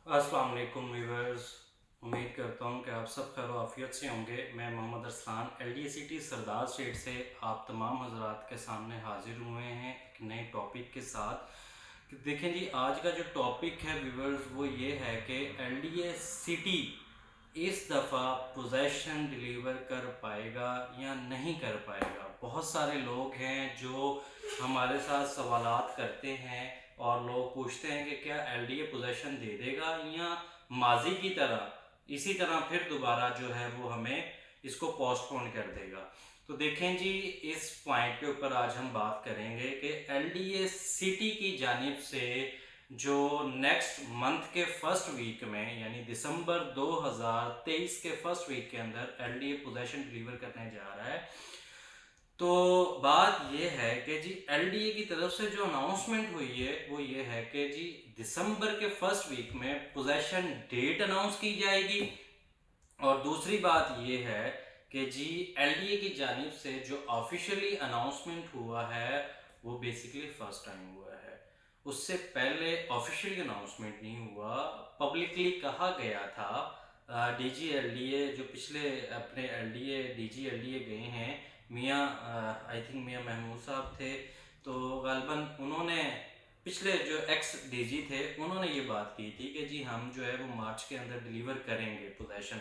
अस्सलाम वालेकुम व्यूअर्स। उम्मीद करता हूँ कि आप सब खैर आफियत से होंगे। मैं मोहम्मद अरसलान LDACT सरदार स्टेट से आप तमाम हजरात के सामने हाजिर हुए हैं एक नए टॉपिक के साथ। कि देखें जी, आज का जो टॉपिक है व्यूअर्स वो ये है कि LDACT इस दफ़ा पोजेशन डिलीवर कर पाएगा या नहीं कर पाएगा। बहुत सारे लोग हैं जो हमारे साथ सवालात करते हैं और लोग पूछते हैं कि क्या LDA पोजेशन दे देगा या माजी की तरह इसी तरह फिर दोबारा जो है वो हमें इसको पोस्टपोन कर देगा। तो देखें जी, इस पॉइंट के ऊपर आज हम बात करेंगे कि LDACT की जानिब से जो नेक्स्ट मंथ के फर्स्ट वीक में यानी दिसंबर 2023 के फर्स्ट वीक के अंदर LDA पोजेशन डिलीवर करने जा रहा है। तो बात ये है कि जी LDA की तरफ से जो अनाउंसमेंट हुई है वो ये है कि जी दिसंबर के फर्स्ट वीक में पोजेशन डेट अनाउंस की जाएगी। और दूसरी बात ये है कि जी LDA की जानिब से जो ऑफिशियली अनाउंसमेंट हुआ है वो बेसिकली फर्स्ट टाइम हुआ है। उससे पहले ऑफिशियली अनाउंसमेंट नहीं हुआ, पब्लिकली कहा गया था। DG LDA जो पिछले अपने DG LDA गए हैं, मियाँ आई थिंक मियाँ महमूद साहब थे, तो गालबन उन्होंने पिछले जो एक्स DG थे उन्होंने ये बात की थी कि जी हम जो है वो मार्च के अंदर डिलीवर करेंगे पोजेशन।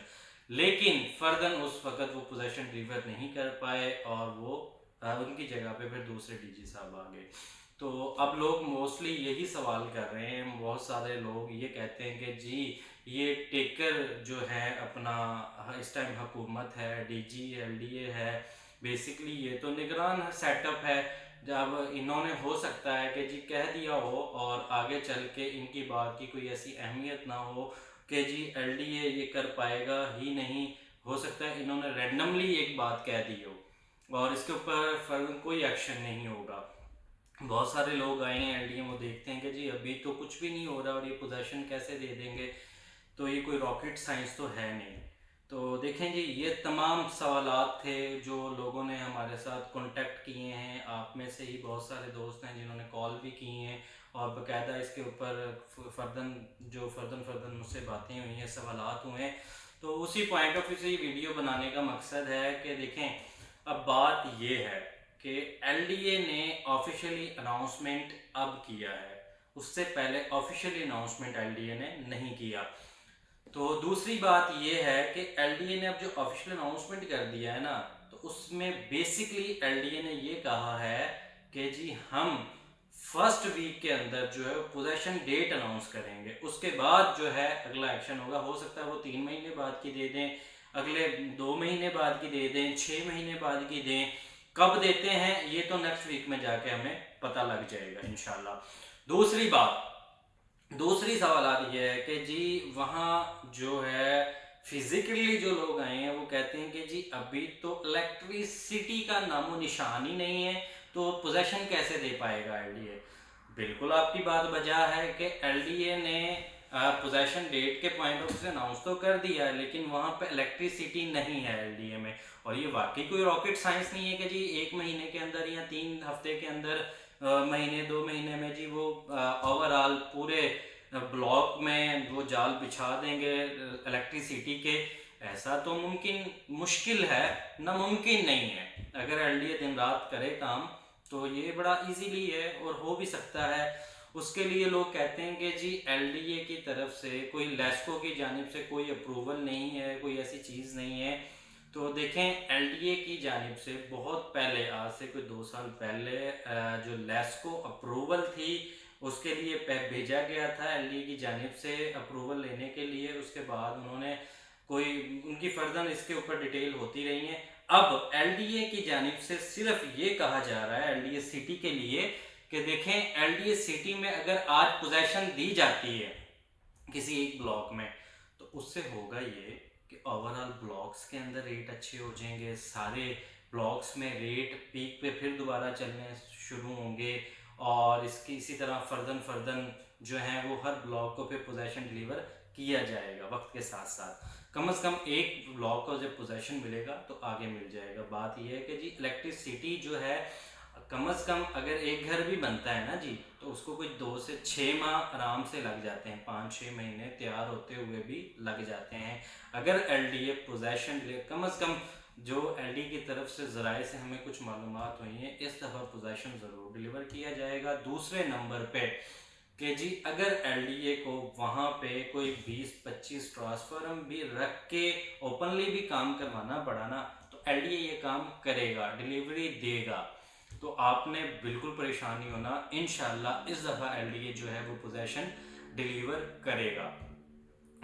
लेकिन फर्दन उस वक्त वो पोजेशन डिलीवर नहीं कर पाए और वो उनकी जगह पे फिर दूसरे DG साहब आ गए। तो अब लोग मोस्टली यही सवाल कर रहे हैं, बहुत सारे लोग ये कहते हैं कि जी ये टेकर जो है अपना इस टाइम हुकूमत है, DG LDA है, बेसिकली ये तो निगरान सेटअप है। जब इन्होंने हो सकता है कि जी कह दिया हो और आगे चल के इनकी बात की कोई ऐसी अहमियत ना हो कि जी LDA ये कर पाएगा ही नहीं। हो सकता है इन्होंने रैंडमली एक बात कह दी हो और इसके ऊपर कोई एक्शन नहीं होगा। बहुत सारे लोग आए हैं LDA, वो देखते हैं कि जी अभी तो कुछ भी नहीं हो रहा और ये पोजेशन कैसे दे देंगे, तो ये कोई रॉकेट साइंस तो है नहीं। तो देखें जी, ये तमाम सवालात थे जो लोगों ने हमारे साथ कांटेक्ट किए हैं। आप में से ही बहुत सारे दोस्त हैं जिन्होंने कॉल भी की हैं और बाकायदा इसके ऊपर फर्दन मुझसे बातें हुई हैं, सवालात हुए हैं। तो उसी पॉइंट ऑफ व्यू से ये वीडियो बनाने का मकसद है कि देखें, अब बात ये है कि LDA ने ऑफिशियली अनाउंसमेंट अब किया है, उससे पहले ऑफिशियली अनाउंसमेंट LDA ने नहीं किया। तो दूसरी बात ये है कि LDA ने अब जो ऑफिशियल अनाउंसमेंट कर दिया है ना, तो उसमें बेसिकली LDA ने ये कहा है कि जी हम फर्स्ट वीक के अंदर जो है पोजेशन डेट अनाउंस करेंगे, उसके बाद जो है अगला एक्शन होगा। हो सकता है वो 3 महीने बाद की दे दें, अगले 2 महीने बाद की दे दें, 6 महीने बाद की दें, कब देते हैं ये तो नेक्स्ट वीक में जाके हमें पता लग जाएगा इंशाल्लाह। दूसरी सवाल ये है कि जी वहाँ जो है फिजिकली जो लोग आए हैं वो कहते हैं कि जी अभी तो इलेक्ट्रिसिटी का नामो निशान ही नहीं है, तो पोजेशन कैसे दे पाएगा LDA। बिल्कुल आपकी बात बजा है कि LDA ने पोजेशन डेट के पॉइंट ऑफ से अनाउंस तो कर दिया है, लेकिन वहाँ पे इलेक्ट्रिसिटी नहीं है LDA में। और ये वाकई कोई रॉकेट साइंस नहीं है कि जी 1 महीने के अंदर या 3 हफ्ते के अंदर, महीने 2 महीने में जी वो ओवरऑल पूरे ब्लॉक में वो जाल बिछा देंगे इलेक्ट्रिसिटी के। ऐसा तो मुश्किल है, नामुमकिन नहीं है। अगर LDA दिन रात करे काम तो ये बड़ा इजीली है और हो भी सकता है। उसके लिए लोग कहते हैं कि जी LDA की तरफ से कोई लेस्को की जानिब से कोई अप्रूवल नहीं है, कोई ऐसी चीज़ नहीं है। तो देखें, LDA की जानिब से बहुत पहले, आज से कोई 2 साल पहले जो लेस्को अप्रूवल थी उसके लिए भेजा गया था LDA की जानिब से अप्रूवल लेने के लिए। उसके बाद उन्होंने कोई उनकी फर्दन इसके ऊपर डिटेल होती रही है। अब LDA की जानिब से सिर्फ ये कहा जा रहा है LDA सिटी के लिए कि देखें, LDA सिटी में अगर आज पोजेशन दी जाती है किसी एक ब्लॉक में, तो उससे होगा ये कि ओवरऑल ब्लॉक्स के अंदर रेट अच्छे हो जाएंगे, सारे ब्लॉक्स में रेट पीक पे फिर दोबारा चलने शुरू होंगे और इसकी इसी तरह फर्दन जो है वो हर ब्लॉक को फिर पोजेशन डिलीवर किया जाएगा वक्त के साथ साथ। कम से कम एक ब्लॉक को जब पोजेशन मिलेगा तो आगे मिल जाएगा। बात यह है कि जी इलेक्ट्रिसिटी जो है कम से कम अगर एक घर भी बनता है ना जी, तो उसको कुछ 2 से 6 माह आराम से लग जाते हैं, 5-6 महीने तैयार होते हुए भी लग जाते हैं। अगर एलडीए पोजेशन कम से कम जो एलडी की तरफ से ज़राए से हमें कुछ मालूमात हुई हैं, इस दफ़ा पोजेशन ज़रूर डिलीवर किया जाएगा। दूसरे नंबर पे कि जी अगर एलडीए को वहाँ पे कोई 20-25 ट्रांसफार्मर भी रख के ओपनली भी काम करवाना पड़ा ना, तो एलडीए ये काम करेगा, डिलीवरी देगा। तो आपने बिल्कुल परेशान नहीं होना, इंशाल्लाह इस दफ़ा एलडीए जो है वो पोजेशन डिलीवर करेगा।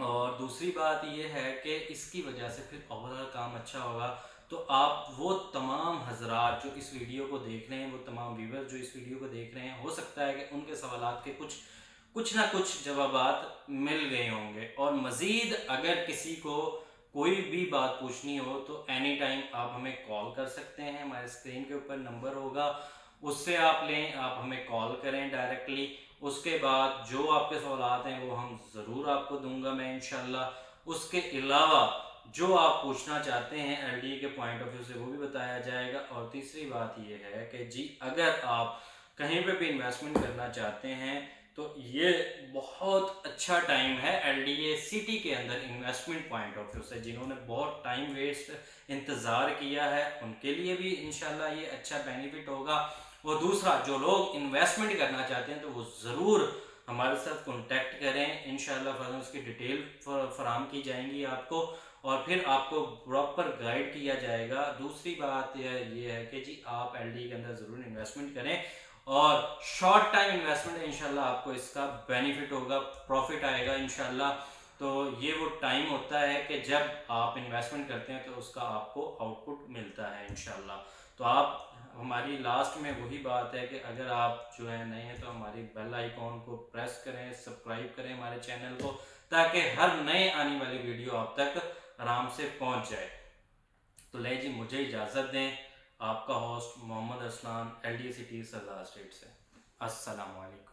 और दूसरी बात ये है कि इसकी वजह से फिर और काम अच्छा होगा। तो आप वो तमाम हजरात जो इस वीडियो को देख रहे हैं, वो तमाम व्यूवर जो इस वीडियो को देख रहे हैं, हो सकता है कि उनके सवालात के कुछ कुछ ना कुछ जवाबात मिल गए होंगे। और मज़ीद अगर किसी को कोई भी बात पूछनी हो तो एनी टाइम आप हमें कॉल कर सकते हैं। हमारे स्क्रीन के ऊपर नंबर होगा, उससे आप लें, आप हमें कॉल करें डायरेक्टली। उसके बाद जो आपके सवालात हैं वो हम ज़रूर आपको दूंगा मैं इंशाल्लाह। उसके अलावा जो आप पूछना चाहते हैं एलडीए के पॉइंट ऑफ व्यू से वो भी बताया जाएगा। और तीसरी बात ये है कि जी अगर आप कहीं पे भी इन्वेस्टमेंट करना चाहते हैं तो ये बहुत अच्छा टाइम है एलडीए सिटी के अंदर इन्वेस्टमेंट पॉइंट ऑफ व्यू से। जिन्होंने बहुत टाइम वेस्ट इंतज़ार किया है उनके लिए भी इंशाल्लाह ये अच्छा बेनिफिट होगा। और दूसरा, जो लोग इन्वेस्टमेंट करना चाहते हैं तो वो ज़रूर हमारे साथ कांटेक्ट करें, इंशाल्लाह फौरन उसकी डिटेल फराम की जाएंगी आपको, और फिर आपको प्रॉपर गाइड किया जाएगा। दूसरी बात ये है कि जी आप एलडी के अंदर ज़रूर इन्वेस्टमेंट करें, और शॉर्ट टाइम इन्वेस्टमेंट है, इंशाल्लाह आपको इसका बेनिफिट होगा, प्रॉफिट आएगा इंशाल्लाह। तो ये वो टाइम होता है कि जब आप इन्वेस्टमेंट करते हैं तो उसका आपको आउटपुट मिलता है इंशाल्लाह। तो आप, हमारी लास्ट में वही बात है कि अगर आप जो है नए हैं तो हमारी बेल आइकॉन को प्रेस करें, सब्सक्राइब करें हमारे चैनल को, ताकि हर नए आने वाली वीडियो आप तक आराम से पहुंच जाए। तो ले जी, मुझे इजाज़त दें, आपका host Mohammad Aslan, LD city Sardar street से। अस्सलाम वालेकुम।